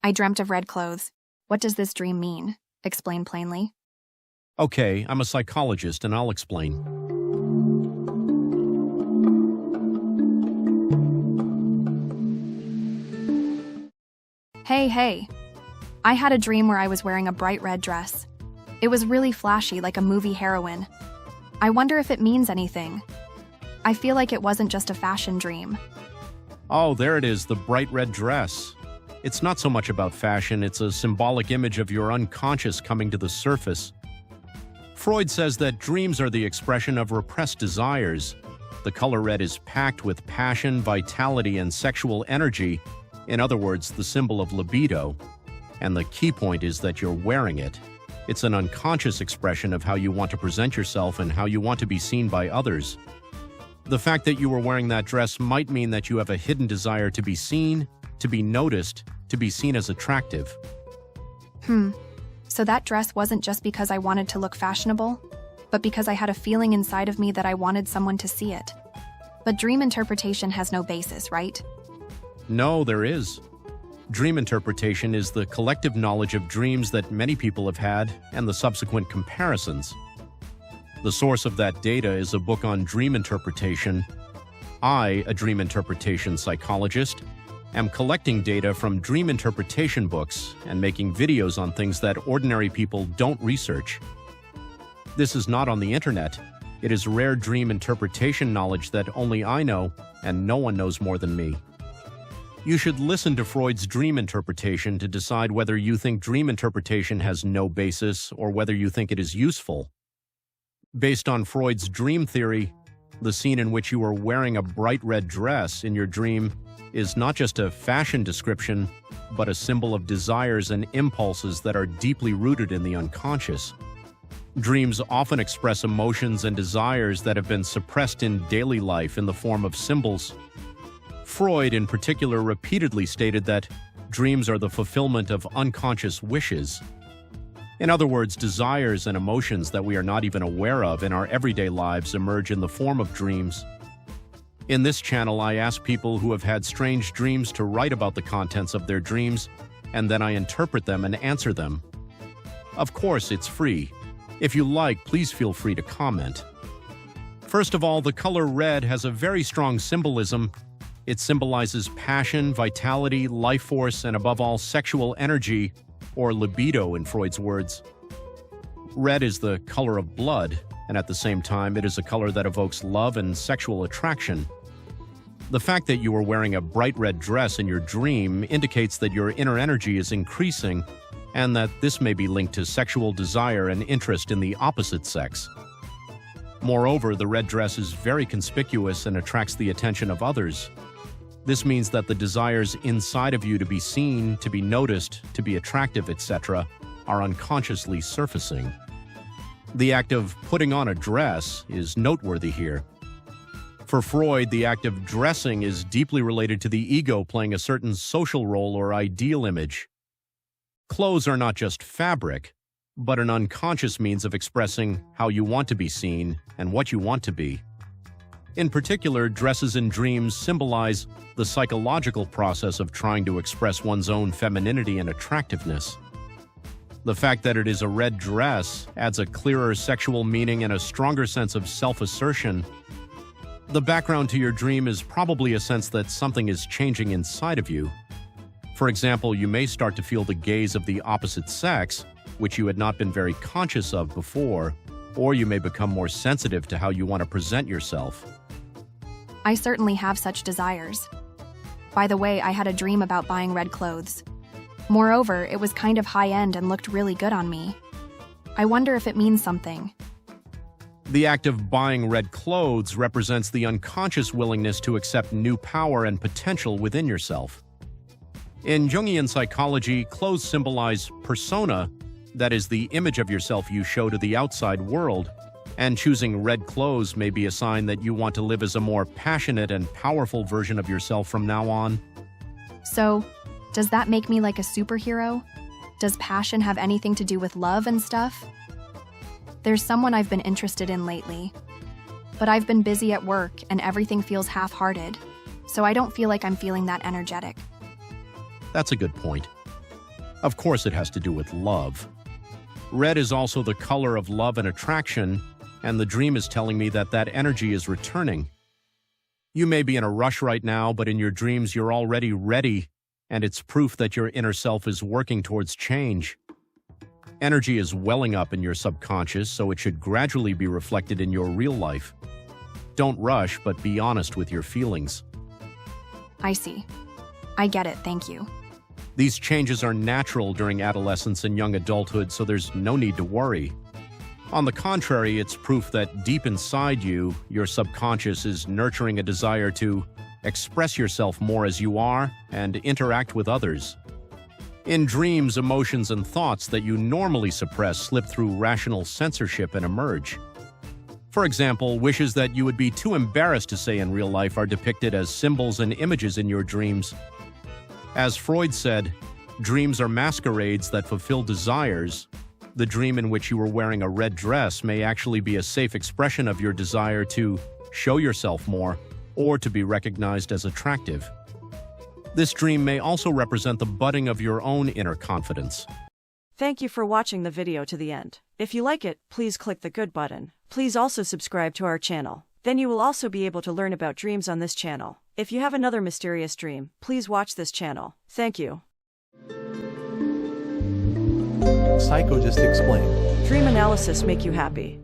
I dreamt of red clothes. What does this dream mean? Explain plainly. Okay, I'm a psychologist and I'll explain. Hey. I had a dream where I was wearing a bright red dress. It was really flashy, like a movie heroine. I wonder if it means anything. I feel like it wasn't just a fashion dream. Oh, there it is, the bright red dress. It's not so much about fashion, it's a symbolic image of your unconscious coming to the surface. Freud says that dreams are the expression of repressed desires. The color red is packed with passion, vitality, and sexual energy. In other words, the symbol of libido. And the key point is that you're wearing it. It's an unconscious expression of how you want to present yourself and how you want to be seen by others. The fact that you were wearing that dress might mean that you have a hidden desire to be seen, to be noticed, to be seen as attractive. So that dress wasn't just because I wanted to look fashionable, but because I had a feeling inside of me that I wanted someone to see it. But dream interpretation has no basis, right? No, there is. Dream interpretation is the collective knowledge of dreams that many people have had and the subsequent comparisons. The source of that data is a book on dream interpretation. I, a dream interpretation psychologist, am collecting data from dream interpretation books and making videos on things that ordinary people don't research. This is not on the internet. It is rare dream interpretation knowledge that only I know, and no one knows more than me. You should listen to Freud's dream interpretation to decide whether you think dream interpretation has no basis or whether you think it is useful. Based on Freud's dream theory, the scene in which you are wearing a bright red dress in your dream is not just a fashion description, but a symbol of desires and impulses that are deeply rooted in the unconscious. Dreams often express emotions and desires that have been suppressed in daily life in the form of symbols. Freud, in particular, repeatedly stated that dreams are the fulfillment of unconscious wishes. In other words, desires and emotions that we are not even aware of in our everyday lives emerge in the form of dreams. In this channel, I ask people who have had strange dreams to write about the contents of their dreams, and then I interpret them and answer them. Of course, it's free. If you like, please feel free to comment. First of all, the color red has a very strong symbolism. It symbolizes passion, vitality, life force, and above all, sexual energy, or libido in Freud's words. Red is the color of blood, and at the same time, it is a color that evokes love and sexual attraction. The fact that you are wearing a bright red dress in your dream indicates that your inner energy is increasing, and that this may be linked to sexual desire and interest in the opposite sex. Moreover, the red dress is very conspicuous and attracts the attention of others. This means that the desires inside of you to be seen, to be noticed, to be attractive, etc., are unconsciously surfacing. The act of putting on a dress is noteworthy here. For Freud, the act of dressing is deeply related to the ego playing a certain social role or ideal image. Clothes are not just fabric, but an unconscious means of expressing how you want to be seen and what you want to be. In particular, dresses in dreams symbolize the psychological process of trying to express one's own femininity and attractiveness. The fact that it is a red dress adds a clearer sexual meaning and a stronger sense of self-assertion. The background to your dream is probably a sense that something is changing inside of you. For example, you may start to feel the gaze of the opposite sex, which you had not been very conscious of before, or you may become more sensitive to how you want to present yourself. I certainly have such desires. By the way, I had a dream about buying red clothes. Moreover, it was kind of high-end and looked really good on me. I wonder if it means something. The act of buying red clothes represents the unconscious willingness to accept new power and potential within yourself. In Jungian Psychology, clothes symbolize persona, that is, the image of yourself you show to the outside world, and choosing red clothes may be a sign that you want to live as a more passionate and powerful version of yourself from now on. So, does that make me like a superhero? Does passion have anything to do with love and stuff? There's someone I've been interested in lately, but I've been busy at work and everything feels half-hearted, so I don't feel like I'm feeling that energetic. That's a good point. Of course, it has to do with love. Red is also the color of love and attraction, and the dream is telling me that that energy is returning. You may be in a rush right now, but in your dreams you're already ready, and it's proof that your inner self is working towards change. Energy is welling up in your subconscious, so it should gradually be reflected in your real life. Don't rush, but be honest with your feelings. I see. I get it, thank you. These changes are natural during adolescence and young adulthood, so there's no need to worry. On the contrary, it's proof that deep inside you, your subconscious is nurturing a desire to express yourself more as you are and interact with others. In dreams, emotions and thoughts that you normally suppress slip through rational censorship and emerge. For example, wishes that you would be too embarrassed to say in real life are depicted as symbols and images in your dreams. As Freud said, dreams are masquerades that fulfill desires. The dream in which you were wearing a red dress may actually be a safe expression of your desire to show yourself more or to be recognized as attractive. This dream may also represent the budding of your own inner confidence. Thank you for watching the video to the end. If you like it, please click the good button. Please also subscribe to our channel. Then you will also be able to learn about dreams on this channel. If you have another mysterious dream, please watch this channel. Thank you. Psychologist explain. Dream analysis make you happy.